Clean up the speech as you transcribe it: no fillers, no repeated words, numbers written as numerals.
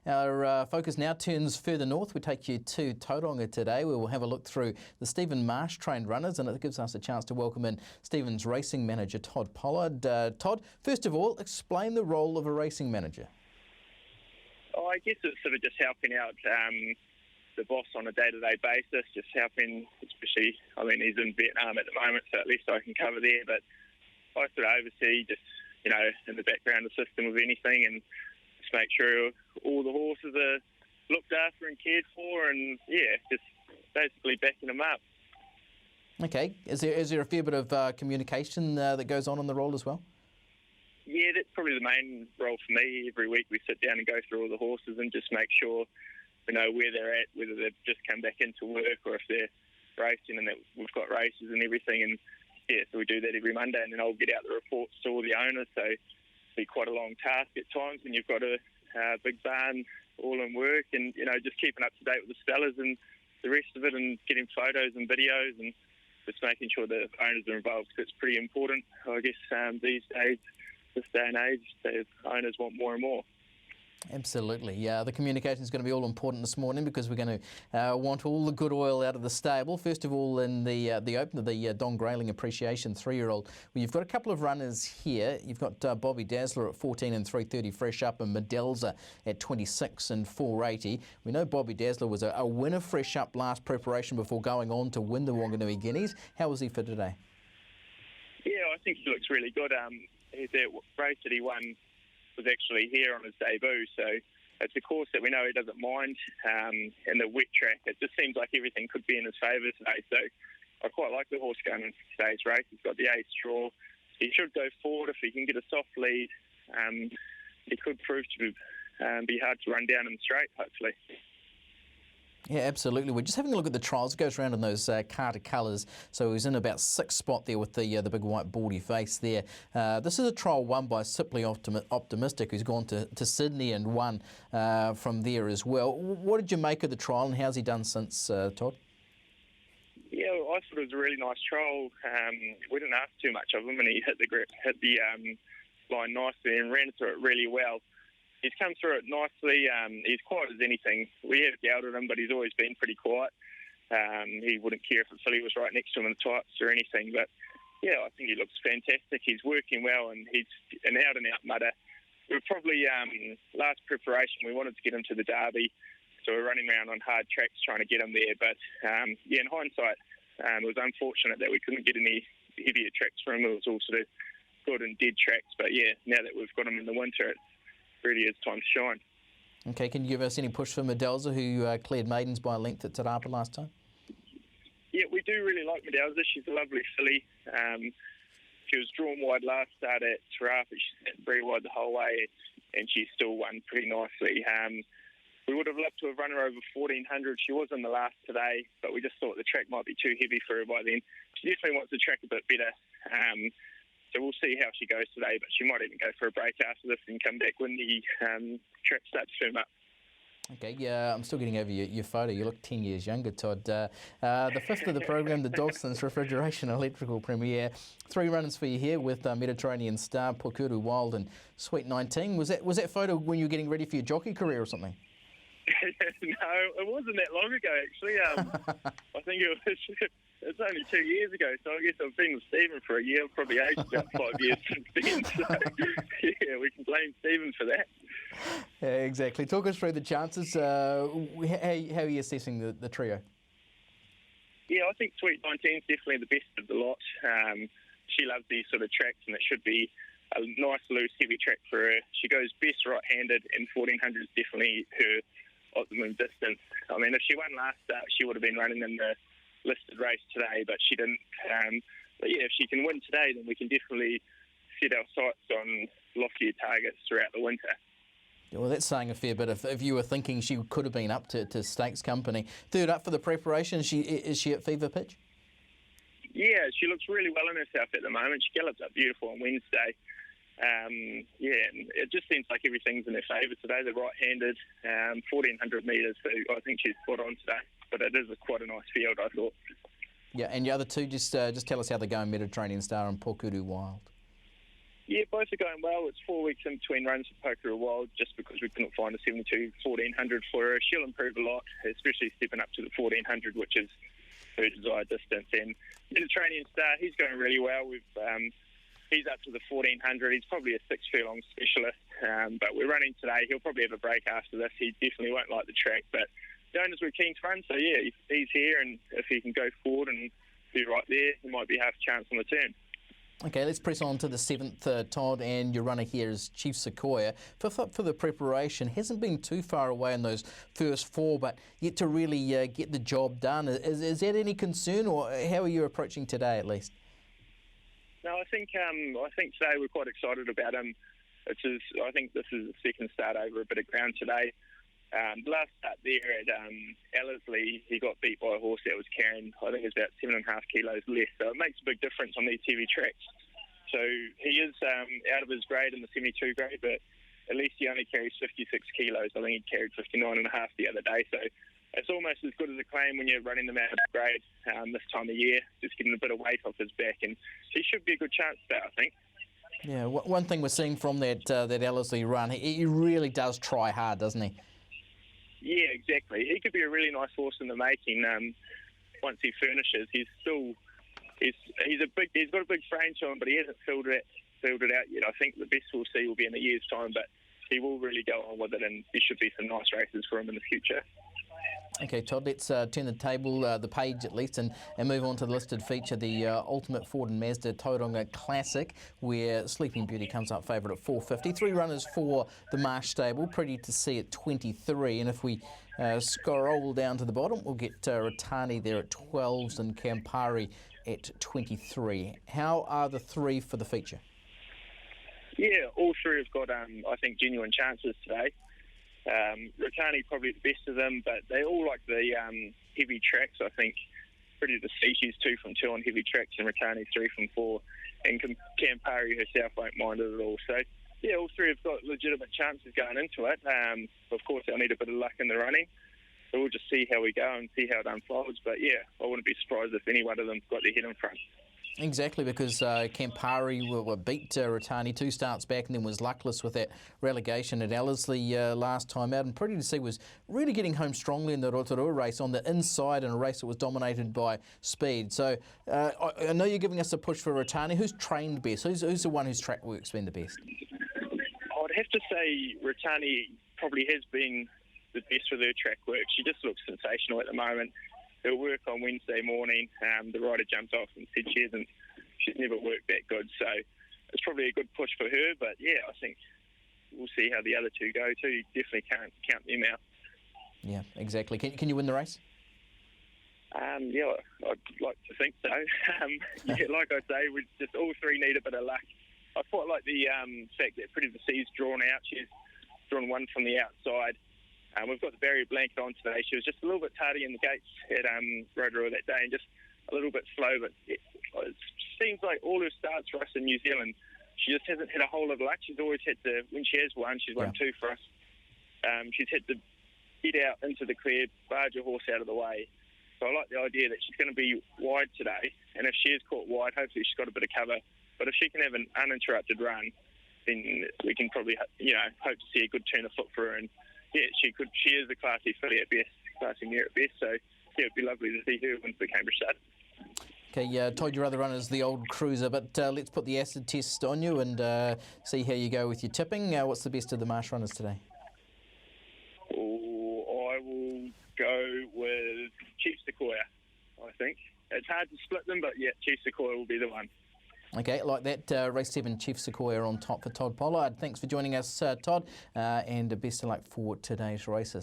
Our focus now turns further north. We take you to Tauranga today, where we'll have a look through the Stephen Marsh trained runners, and it gives us a chance to welcome in Stephen's racing manager, Todd Pollard. Todd, first of all, explain the role of a racing manager. I guess it's sort of just helping out the boss on a day-to-day basis, just helping, especially, he's in Vietnam at the moment, so at least I can cover there, but I sort of oversee just, in the background the system of anything and just make sure all the horses are looked after and cared for and, just basically backing them up. Okay. Is there a fair bit of communication that goes on in the role as well? Yeah, that's probably the main role for me. Every week we sit down and go through all the horses and just make sure we know where they're at, whether they've just come back into work or if they're racing and that we've got races and everything. And so we do that every Monday, and then I'll get out the reports to all the owners. So it'll be quite a long task at times when you've got a big barn all in work and, just keeping up to date with the stellars and the rest of it and getting photos and videos and just making sure the owners are involved, because it's pretty important, I guess, these days. This day and age, the owners want more and more. Absolutely. Yeah, the communication is going to be all important this morning because we're going to want all the good oil out of the stable. First of all, in the opener, the Don Grayling Appreciation 3-year-old, well, you've got a couple of runners here. You've got Bobby Dazzler at 14 and 3:30 fresh up, and Medelza at 26 and 4:80. We know Bobby Dazzler was a winner fresh up last preparation before going on to win the Wanganui Guineas. How was he for today? Yeah, I think he looks really good. That race that he won was actually here on his debut, so it's a course that we know he doesn't mind, and the wet track, it just seems like everything could be in his favour today, so I quite like the horse going into today's race. He's got the A straw. He should go forward if he can get a soft lead. He could prove to be hard to run down in the straight, hopefully. Yeah, absolutely. We're just having a look at the trials. It goes around in those Carter colours. So he's in about 6th spot there with the big white baldy face there. This is a trial won by Simply Optimistic, who's gone to Sydney and won from there as well. What did you make of the trial, and how's he done since, Todd? Yeah, I thought it was a really nice trial. We didn't ask too much of him, and he hit the line nicely and ran through it really well. He's come through it nicely. He's quiet as anything. We have yelled at him, but he's always been pretty quiet. He wouldn't care if a filly was right next to him in the types or anything. But, I think he looks fantastic. He's working well, and he's an out-and-out mutter. We're probably, last preparation, we wanted to get him to the Derby, so we're running around on hard tracks trying to get him there. But, in hindsight, it was unfortunate that we couldn't get any heavier tracks for him. It was all sort of good and dead tracks. But, now that we've got him in the winter, really is time to shine. Okay, can you give us any push for Medelza, who cleared maidens by a length at Te Rapa last time? Yeah, we do really like Medelza. She's a lovely filly. She was drawn wide last start at Te Rapa. She sat very wide the whole way, and she still won pretty nicely. We would have loved to have run her over 1400. She was in the last today, but we just thought the track might be too heavy for her by then. She definitely wants the track a bit better. So we'll see how she goes today, but she might even go for a break after this and come back when the track starts to firm up. Okay, yeah, I'm still getting over your photo. You look 10 years younger, Todd. The 5th of the program, the Dawson's Refrigeration Electrical Premiere. 3 runners for you here with Mediterranean Star, Pukuru Wild and Sweet 19. Was that photo when you were getting ready for your jockey career or something? No, it wasn't that long ago, actually. I think it's only 2 years ago, so I guess I've been with Stephen for a year. I've probably aged about 5 years since then, so we can blame Stephen for that. Yeah, exactly. Talk us through the chances. How are you assessing the trio? Yeah, I think Sweet 19 is definitely the best of the lot. She loves these sort of tracks, and it should be a nice, loose, heavy track for her. She goes best right-handed, and 1400 is definitely her optimum distance. If she won last start, she would have been running in the listed race today, but she didn't. But if she can win today, then we can definitely set our sights on loftier targets throughout the winter. Well, that's saying a fair bit. If you were thinking she could have been up to stakes company. Third up for the preparation, is she at fever pitch? Yeah, she looks really well in herself at the moment. She galloped up beautiful on Wednesday. It just seems like everything's in her favour today. They're right-handed, 1400 metres, so I think she's spot on today. But it is quite a nice field, I thought. Yeah, and the other two, just tell us how they're going, Mediterranean Star and Pukuru Wild. Yeah, both are going well. It's 4 weeks in between runs for Poker Wild just because we couldn't find a 72 1400 for her. She'll improve a lot, especially stepping up to the 1400, which is her desired distance. And Mediterranean Star, he's going really well. He's up to the 1400. He's probably a 6 furlong specialist, but we're running today. He'll probably have a break after this. He definitely won't like the track, but the owners were keen to run, so yeah, he's here, and if he can go forward and be right there, he might be half a chance on the turn. Okay, let's press on to the 7th, Todd, and your runner here is Chief Sequoia. For the preparation, hasn't been too far away in those first 4, but yet to really get the job done. Is that any concern, or how are you approaching today at least? No, I think today we're quite excited about him. I think this is the second start over a bit of ground today. The last start there at Ellerslie, he got beat by a horse that was carrying, I think it was about 7.5 kilos less. So it makes a big difference on these heavy tracks. So he is out of his grade in the 72 grade, but at least he only carries 56 kilos. I think he carried 59.5 the other day. So it's almost as good as a claim when you're running them out of grade this time of year, just getting a bit of weight off his back. And he should be a good chance there, I think. Yeah, one thing we're seeing from that Ellerslie run, he really does try hard, doesn't he? Yeah, exactly. He could be a really nice horse in the making. Once he furnishes, he's got a big frame to him, but he hasn't filled it out yet. I think the best we'll see will be in a year's time, but he will really go on with it, and there should be some nice races for him in the future. Okay, Todd, let's turn the table, the page at least, and move on to the listed feature, the Ultimate Ford and Mazda Tauranga Classic, where Sleeping Beauty comes up favourite at 450. 3 runners for the Marsh stable, pretty to see at 23. And if we scroll down to the bottom, we'll get Ratani there at 12s and Campari at 23. How are the 3 for the feature? Yeah, all 3 have got, I think, genuine chances today. Ratani probably the best of them, but they all like the heavy tracks. I think pretty the species 2 from 2 on heavy tracks, and Ratani 3 from 4, and Campari herself won't mind it at all. So yeah, all 3 have got legitimate chances going into it. Of course, they'll need a bit of luck in the running, so we'll just see how we go and see how it unfolds. But yeah, I wouldn't be surprised if any one of them got their head in front. Exactly, because Campari beat Ratani 2 starts back and then was luckless with that relegation at Ellerslie last time out, and Pretty to See was really getting home strongly in the Rotorua race on the inside in a race that was dominated by speed. So I know you're giving us a push for Ratani. Who's trained best? Who's the one whose track work's been the best? I'd have to say Ratani probably has been the best with her track work. She just looks sensational at the moment. Her work on Wednesday morning, the rider jumped off and said she's never worked that good, so it's probably a good push for her. But yeah, I think we'll see how the other 2 go too. You definitely can't count them out. Yeah, exactly. Can you win the race? Yeah, I'd like to think so. Yeah, like I say, we just all 3 need a bit of luck. I quite like the fact that Pretty to See's drawn out. She's drawn 1 from the outside. We've got the barrier blanket on today. She was just a little bit tardy in the gates at Rotorua that day, and just a little bit slow. But it seems like all her starts for us in New Zealand, she just hasn't had a whole lot of luck. She's always had to, when she has won, she's won 2 for us. She's had to get out into the clear, barge a horse out of the way. So I like the idea that she's going to be wide today, and if she is caught wide, hopefully she's got a bit of cover. But if she can have an uninterrupted run, then we can probably hope to see a good turn of foot for her. And yeah, she is a classy filly at best, classy mare at best. So yeah, it'd be lovely to see her win the Cambridge Stud. Okay, told your other runners the old cruiser, but let's put the acid test on you and see how you go with your tipping. What's the best of the Marsh runners today? Oh, I will go with Chief Sequoia, I think. It's hard to split them, but yeah, Chief Sequoia will be the one. Okay, like that, race 7, Chief Sequoia on top for Todd Pollard. Thanks for joining us, Todd, and best of luck for today's races.